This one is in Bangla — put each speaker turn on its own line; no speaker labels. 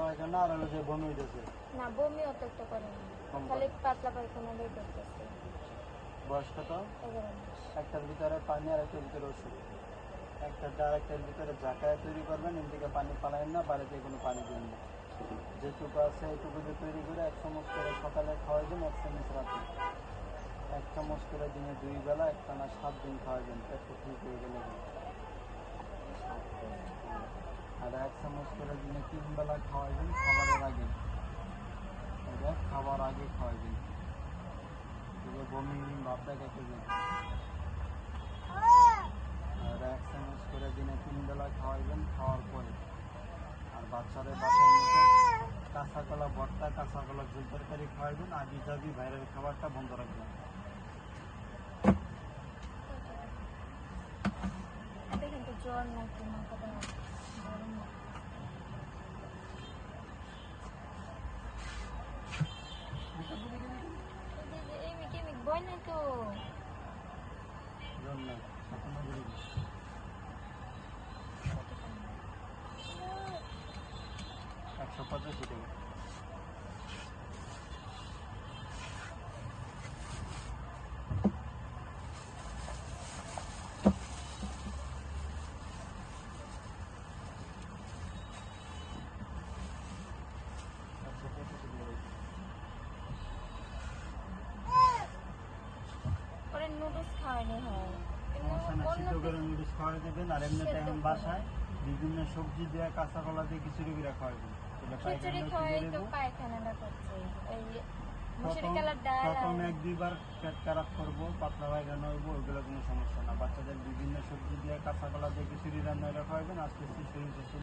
পায়খানা আর হলো যে বমি হইতেছে।
না বমি অত একটা করে না, খালি পাতলা পায়খানা হলেই করতেছে।
বয়স কত?
11 মাস।
একটার ভিতরে পানি আর একটার ভিতরে ওষুধ। একটা আর একটার ভিতরে ঝাঁকায় তৈরি করবেন, এদিকে পানি পালায়েন না, বাড়িতে কোনো পানি দিন না। যেটুকু আছে এইটুকু দিয়ে তৈরি করে 1 চামচ করে সকালে খাওয়াইবেন, 1 চামচ রাতে। 1 চামচ করে দিনে 2 বেলা একটানা 7 দিন খাওয়াইবেন, পেটটা ঠিক হয়ে গেলে। আর 1 চামচ করে দিনে 3 বেলা খাওয়াইবেন খাবারের আগে। এটা খাবার আগে খাওয়াইবেন, বমি ভাবটা কেটে যাবে। আর 1 চামচ করে দিনে 3 বেলা খাওয়াইবেন খাওয়ার পরে। আর বাচ্চাদের বাসার মধ্যে কাঁচা কলা ভর্তা, কাঁচা কলা ঝোল তরকারি খাওয়াইবেন। আগে যাবি বাইরের খাবারটা বন্ধ রাখবেন।
দেখেন তো জ্বর নাকি মাথাটা গরম না। এই মেয়ে বই নাই তো।
জ্বর নাই, 185 টাকা।
পরে নুডলস খাওয়ানি হয়।
সমস্যা না, সিদ্ধ করে নুডলস খাওয়াই দেবেন। আর এমনিতে এখন বাসায় বিভিন্ন সবজি দেওয়া কাঁচা কলা দিয়ে খিচুড়ি করে খাওয়াইবেন।
খিচুড়ি খাওয়াই তো পায়খানাটা করছে। ওই মুসুরি কালার ডাল
প্রথম 1-2 বার পেট খারাপ করবো, পাতলা পায়খানা হইবো, ওইগুলো কোনো সমস্যা না। বাচ্চাদের বিভিন্ন সবজি দিয়ে কাঁচা কলা দিয়ে খিচুড়ি রান্না করে খাওয়াইবেন, আস্তে আস্তে শরীর সুস্থ